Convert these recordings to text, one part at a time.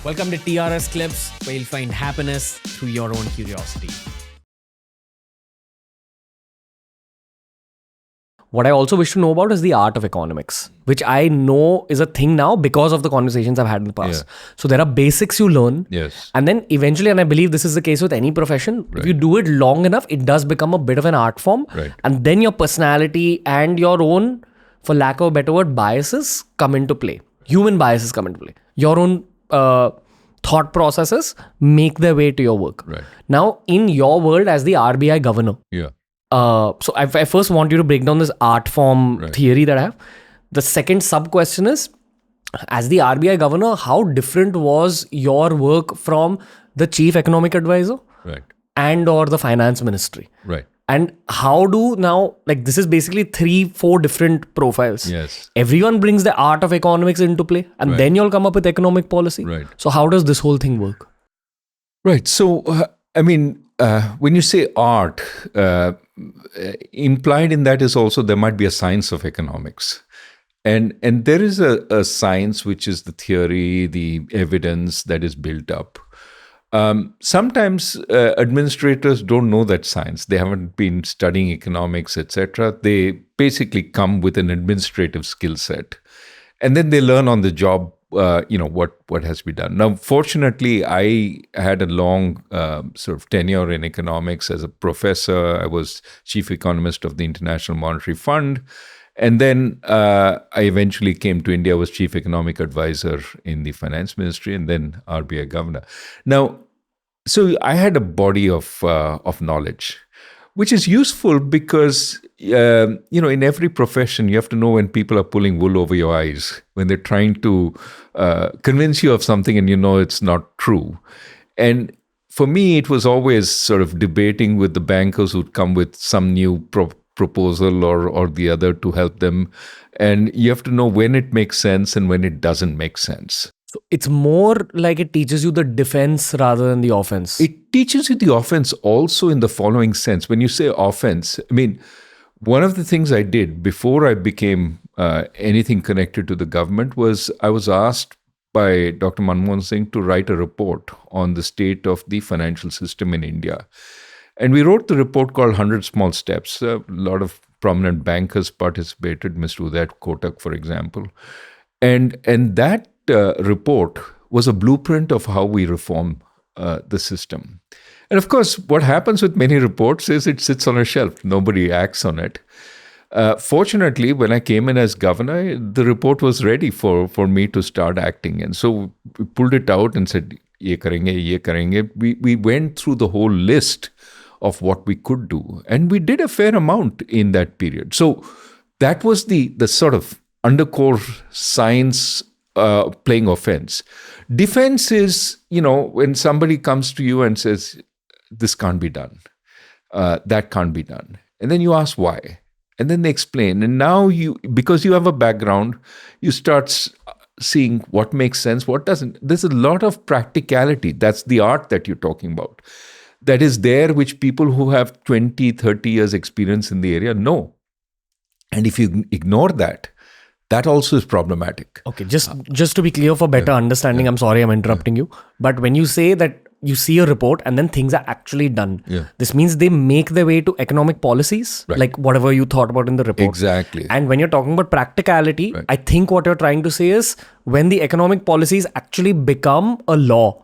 Welcome to TRS Clips, where you'll find happiness through your own curiosity. What I also wish to know about is the art of economics, which I know is a thing now because of the conversations I've had in the past. Yeah. So there are basics you learn. Yes. And then eventually, and I believe this is the case with any profession, if you do it long enough, it does become a bit of an art form. Right. And then your personality and your own, for lack of a better word, biases come into play. Human biases come into play. Your own thought processes make their way to your work. Right. Now, in your world as the RBI governor, Yeah. so I first want you to break down this art form theory that I have. The second sub question is, as the RBI governor, how different was your work from the chief economic advisor Right. and or the finance ministry? Right. And how do now, like this is basically 3-4 different profiles. Yes. Everyone brings the art of economics into play and then you'll come up with economic policy. Right. So how does this whole thing work? Right. So, when you say art, implied in that is also there might be a science of economics. And there is a science which is the theory, the evidence that is built up. Sometimes administrators don't know that science. They haven't been studying economics, etc. They basically come with an administrative skill set. And then they learn on the job, what has to be done. Now, fortunately, I had a long sort of tenure in economics as a professor. I was Chief Economist of the International Monetary Fund. And then I eventually came to India, was Chief Economic Advisor in the Finance Ministry, and then RBI Governor. Now, so I had a body of knowledge, which is useful because, in every profession, you have to know when people are pulling wool over your eyes, when they're trying to convince you of something and you know it's not true. And for me, it was always sort of debating with the bankers who'd come with some new proposal or the other to help them. And you have to know when it makes sense and when it doesn't make sense. So it's more like it teaches you the defense rather than the offense. It teaches you the offense also in the following sense. When you say offense, one of the things I did before I became anything connected to the government was I was asked by Dr. Manmohan Singh to write a report on the state of the financial system in India. And we wrote the report called 100 Small Steps. A lot of prominent bankers participated, Mr. Uday Kotak, for example. And that report was a blueprint of how we reform the system. And of course, what happens with many reports is it sits on a shelf. Nobody acts on it. Fortunately, when I came in as governor, the report was ready for me to start acting. And so we pulled it out and said, ye karenge. We went through the whole list of what we could do. And we did a fair amount in that period. So that was the sort of undercore science playing offense. Defense is, when somebody comes to you and says, this can't be done, that can't be done. And then you ask why. And then they explain. And now because you have a background, you start seeing what makes sense, what doesn't. There's a lot of practicality. That's the art that you're talking about. That is there, which people who have 20, 30 years experience in the area know. And if you ignore that, that also is problematic. Okay, just to be clear for better understanding, I'm sorry I'm interrupting you. But when you say that you see a report and then things are actually done, this means they make their way to economic policies, like whatever you thought about in the report. Exactly. And when you're talking about practicality, I think what you're trying to say is when the economic policies actually become a law,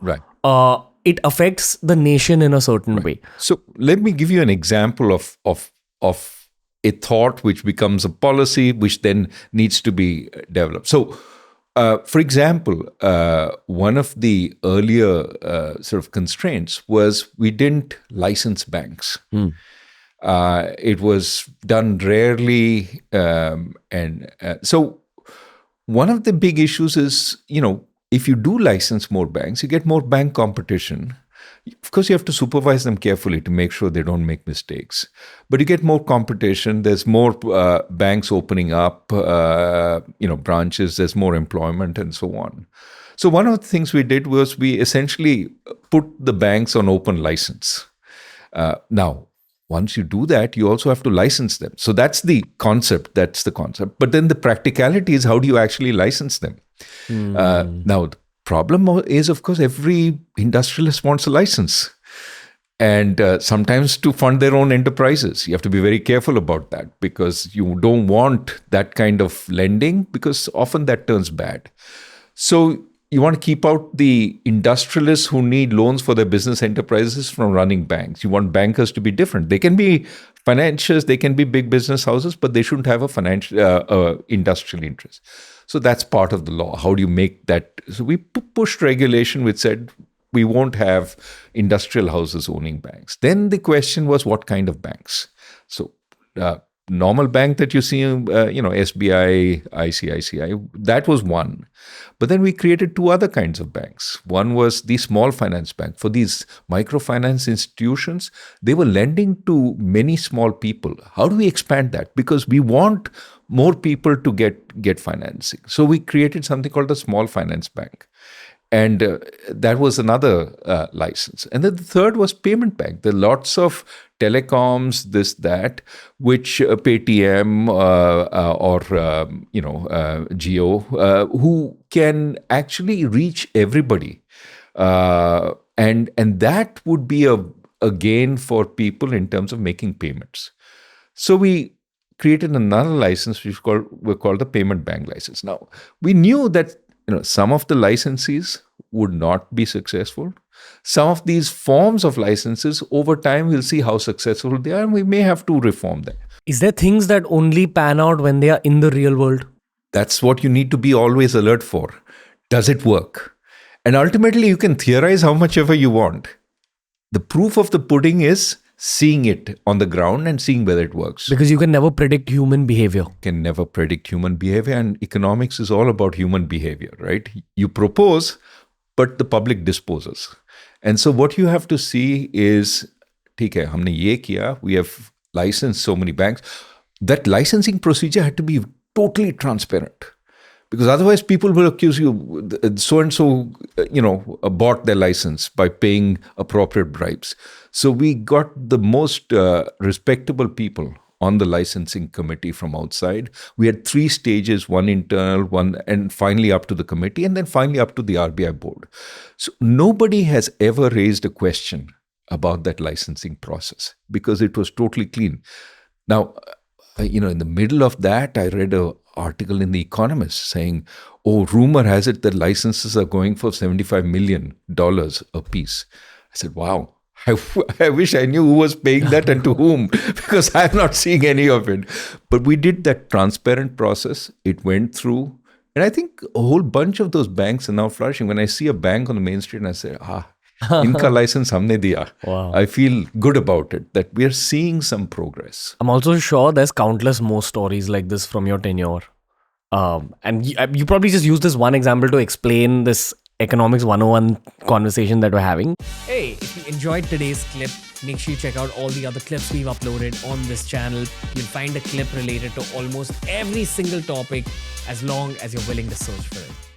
it affects the nation in a certain way. So let me give you an example of a thought which becomes a policy, which then needs to be developed. So, for example, one of the earlier sort of constraints was we didn't license banks. It was done rarely. So one of the big issues is, if you do license more banks, you get more bank competition. Of course, you have to supervise them carefully to make sure they don't make mistakes. But you get more competition. There's more banks opening up, branches. There's more employment and so on. So one of the things we did was we essentially put the banks on open license. Now, once you do that, you also have to license them. So that's the concept. But then the practicality is how do you actually license them? Now, the problem is, of course, every industrialist wants a license. And sometimes to fund their own enterprises. You have to be very careful about that because you don't want that kind of lending because often that turns bad. So you want to keep out the industrialists who need loans for their business enterprises from running banks. You want bankers to be different. They can be financiers, they can be big business houses, but they shouldn't have a financial industrial interest. So that's part of the law. How do you make that? So we pushed regulation which said, we won't have industrial houses owning banks. Then the question was, what kind of banks? So, normal bank that you see, SBI, ICICI, that was one. But then we created two other kinds of banks. One was the small finance bank. For these microfinance institutions, they were lending to many small people. How do we expand that? Because we want more people to get financing. So we created something called the Small Finance Bank. And that was another license. And then the third was payment bank. There are lots of telecoms, this, that, which Paytm or Jio, who can actually reach everybody. And that would be a gain for people in terms of making payments. So we created another license, which we called the payment bank license. Now, we knew that some of the licensees would not be successful. Some of these forms of licenses, over time, we'll see how successful they are, and we may have to reform them. Is there things that only pan out when they are in the real world? That's what you need to be always alert for. Does it work? And ultimately, you can theorize how much ever you want. The proof of the pudding is seeing it on the ground and seeing whether it works. Because you can never predict human behavior. Can never predict human behavior, and economics is all about human behavior, right? You propose, but the public disposes. And so what you have to see is, theek hai, humne ye kiya, we have licensed so many banks. That licensing procedure had to be totally transparent. Because otherwise people will accuse you, so-and-so, bought their license by paying appropriate bribes. So we got the most respectable people on the licensing committee from outside. We had 3 stages, one internal, one, and finally up to the committee, and then finally up to the RBI board. So nobody has ever raised a question about that licensing process because it was totally clean. Now, in the middle of that, I read an article in The Economist saying, rumor has it that licenses are going for $75 million a piece. I said, wow, I wish I knew who was paying that and to whom, because I'm not seeing any of it. But we did that transparent process. It went through. And I think a whole bunch of those banks are now flourishing. When I see a bank on the main street and I say, Inka license humne diya. Wow. I feel good about it, that we are seeing some progress. I'm also sure there's countless more stories like this from your tenure. And you probably just use this one example to explain this economics 101 conversation that we're having. Hey, if you enjoyed today's clip, make sure you check out all the other clips we've uploaded on this channel. You'll find a clip related to almost every single topic as long as you're willing to search for it.